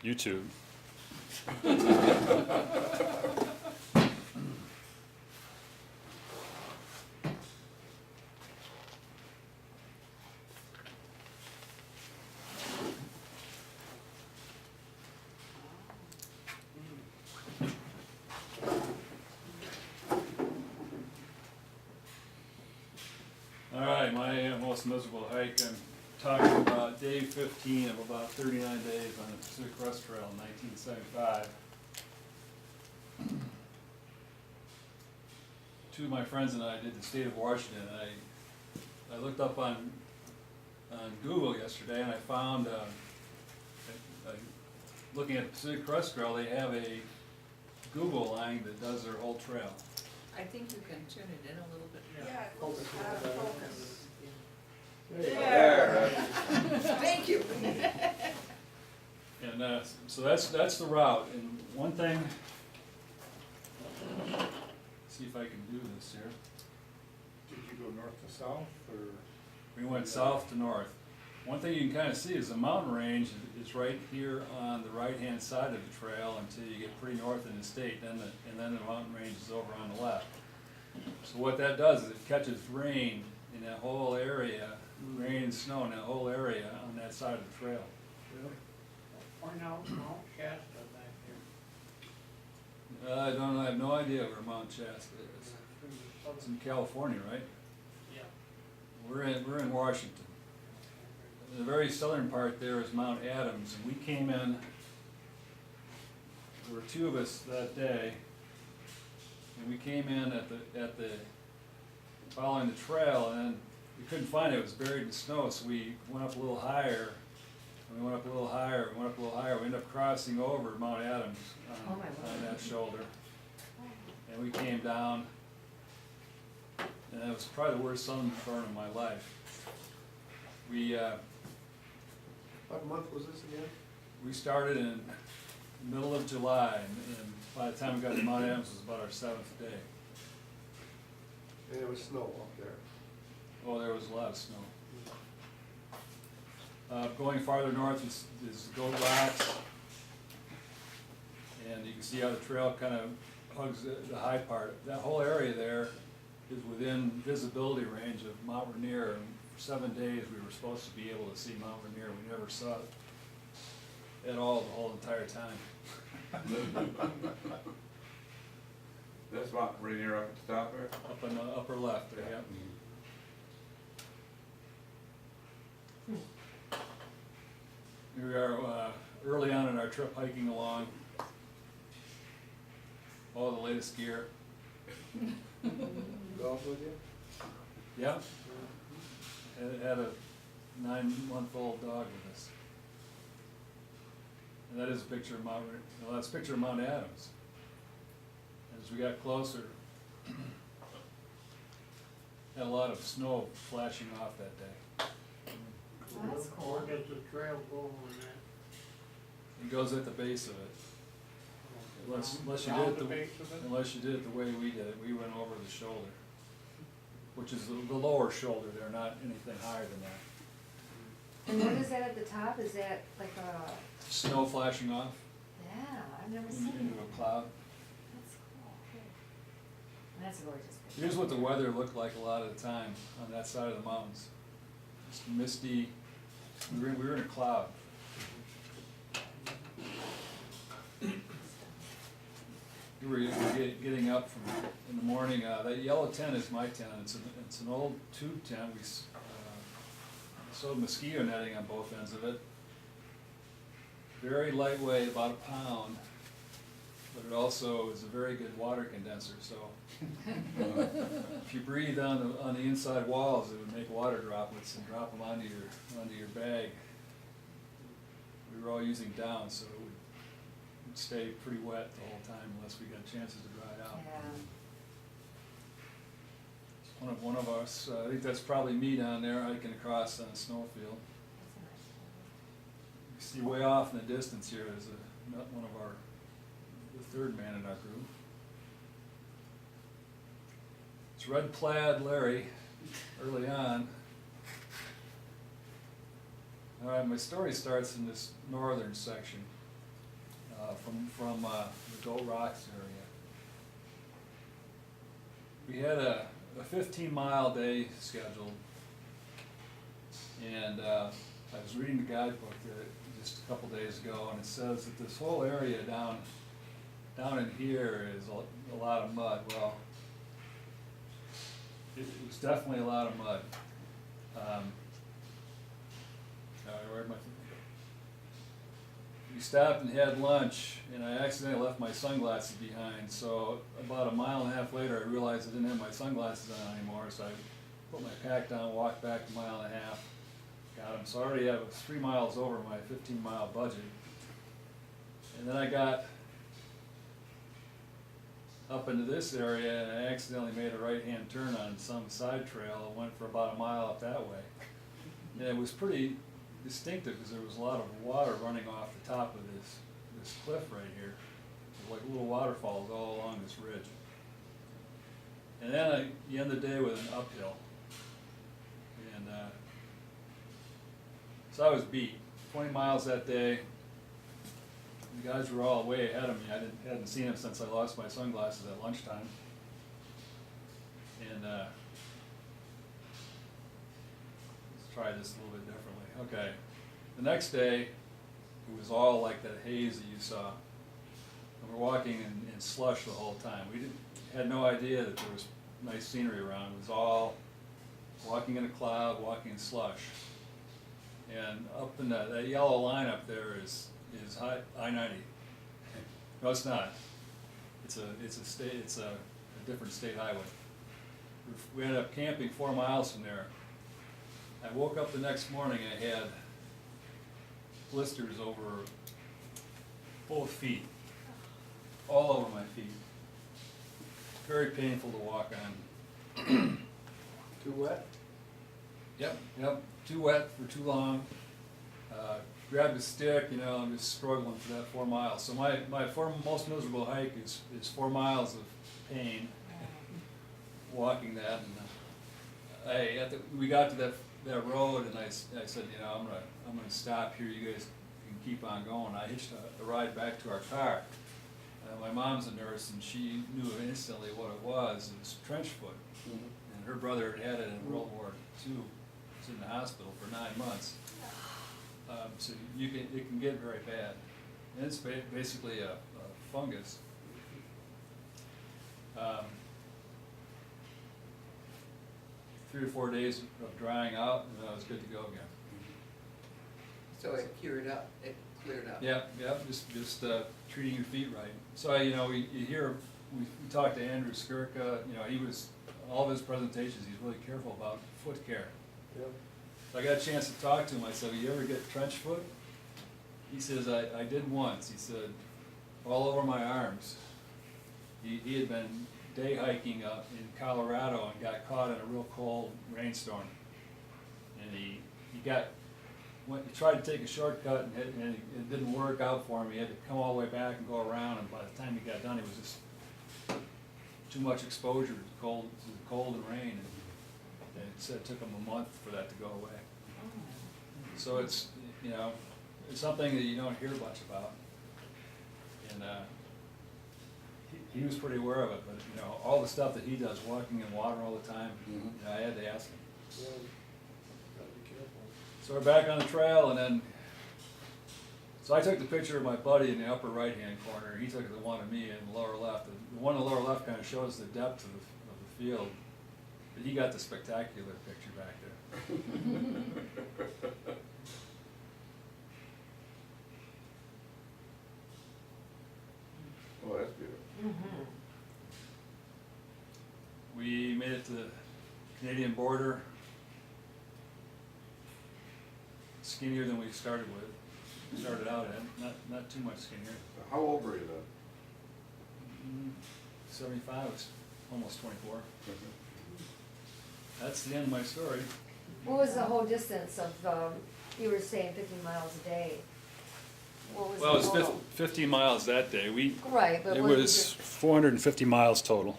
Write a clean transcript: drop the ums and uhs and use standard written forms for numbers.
YouTube. All right, my most miserable hike. I'm talking about day 15 of about 39 days on the Pacific Crest Trail in 1975. Two of my friends and I did the state of Washington. I looked up on Google yesterday and I found, looking at the Pacific Crest Trail, they have a Google line that does their whole trail. I think you can tune it in a little bit. Yeah, it goes out of focus. There. Thank you. And so that's the route. And one thing, see if I can do this here. Did you go north to south, or? We went south to north. One thing you can kind of see is the mountain range is right here on the right-hand side of the trail until you get pretty north in the state, and then the mountain range is over on the left. So what that does is it catches rain in that whole area, rain and snow in that whole area on that side of the trail. Point out Mount Shasta back there. I don't know, I have no idea where Mount Shasta is. It's in California, right? Yeah. We're in Washington. The very southern part there is Mount Adams, and we came in, there were two of us that day, and we came in at the following the trail, and then we couldn't find it. It was buried in snow, so we went up a little higher, and we went up a little higher, we went up a little higher. We ended up crossing over Mount Adams on that shoulder, and we came down, and it was probably the worst sunburn of my life. What month was this again? We started in the middle of July, and by the time we got to Mount Adams, it was about our 7th day. And it was snow up there. Oh, there was a lot of snow. Going farther north is Goat Rocks, and you can see how the trail kind of hugs the high part. That whole area there is within visibility range of Mount Rainier, and for 7 days we were supposed to be able to see Mount Rainier. We never saw it at all the whole entire time. That's Mount Rainier up at the top there? Up in the upper left there, yeah. Here we are early on in our trip hiking along. All the latest gear. Golf with you? Yeah. Had a 9-month-old dog with us. And that is a picture of that's a picture of Mount Adams. As we got closer, had a lot of snow flashing off that day. That's cool. Where does the trail go on that? It goes at the base of it. Unless you Down did it the base of it? unless you did it the way we did it, we went over the shoulder, which is the lower shoulder there, not anything higher than that. And what is that at the top? Is that like a, Snow flashing off yeah, I've never seen into that. a cloud. That's cool, okay. And that's a gorgeous picture. Here's what the weather looked like a lot of the time on that side of the mountains. It's misty. We were in a cloud. We were getting up in the morning. That yellow tent is my tent. It's an old tube tent. We sewed mosquito netting on both ends of it. Very lightweight, about a pound, but it also is a very good water condenser. So if you breathe on the inside walls, it would make water droplets and drop them onto your bag. We were all using down, so it would stay pretty wet the whole time unless we got chances to dry it out. Yeah, One of us, I think that's probably me down there hiking across on a snowfield. that's a nice photo. You see way off in the distance here is one of the third man in our group. It's red plaid Larry, early on. All right, my story starts in this northern section. from the Goat Rocks area. We had a 15-mile day scheduled, and I was reading the guidebook just a couple days ago, and it says that this whole area down in here is a lot of mud. Well, it was definitely a lot of mud. Where'd my we stopped and had lunch, and I accidentally left my sunglasses behind, so about a mile and a half later I realized I didn't have my sunglasses on anymore, so I put my pack down, walked back a mile and a half, got them. So I already have 3 miles over my 15-mile budget. And then I got up into this area, and I accidentally made a right-hand turn on some side trail and went for about a mile up that way. And it was pretty distinctive because there was a lot of water running off the top of this cliff right here, like little waterfalls all along this ridge. And then you end the day with an uphill, and so I was beat. 20 miles that day. The guys were all way ahead of me. I hadn't seen them since I lost my sunglasses at lunchtime, and let's try this a little bit differently. Okay, the next day, it was all like that haze that you saw. And we're walking in slush the whole time. We had no idea that there was nice scenery around. It was all walking in a cloud, walking in slush. And up in that yellow line up there is I-90. No, it's not. It's a different state highway. We ended up camping 4 miles from there. I woke up the next morning, I had blisters over both feet, all over my feet. Very painful to walk on. Too wet? Yep, too wet for too long. Grabbed a stick, I'm just struggling for that 4 miles. So my most miserable hike is 4 miles of pain walking that. And we got to that road, and I said, I'm gonna stop here. You guys can keep on going. I hitched a ride back to our car. My mom's a nurse, and she knew instantly what it was. It was trench foot, and her brother had it in World War II. He was in the hospital for 9 months. So it can get very bad, and it's basically a fungus. 3 or 4 days of drying out, and I was good to go again. So it cleared up. Yep, just treating your feet right. So we talked to Andrew Skirka. All of his presentations, he's really careful about foot care. Yep. So I got a chance to talk to him. I said, "You ever get trench foot?" He says, I did once. He said, all over my arms. He had been day hiking in Colorado and got caught in a real cold rainstorm. And he tried to take a shortcut, and it didn't work out for him. He had to come all the way back and go around, and by the time he got done, it was just too much exposure to the cold and rain. And it said it took him a month for that to go away. So it's something that you don't hear much about. And he was pretty aware of it, but all the stuff that he does, walking in water all the time, I had to ask him. Yeah, gotta be careful. So we're back on the trail, and then, so I took the picture of my buddy in the upper right-hand corner. He took the one of me in the lower left. The one in the lower left kind of shows the depth of the field, but he got the spectacular picture back there. Oh, that's beautiful. Mm-hmm. We made it to the Canadian border, skinnier than we started with. We started out at, not too much skinnier. So how old were you 75 was almost 24. That's the end of my story. What was the whole distance of, you were saying 50 miles a day? What was Well, it the was total? 15 miles that day. Right, but It what was 450 miles total.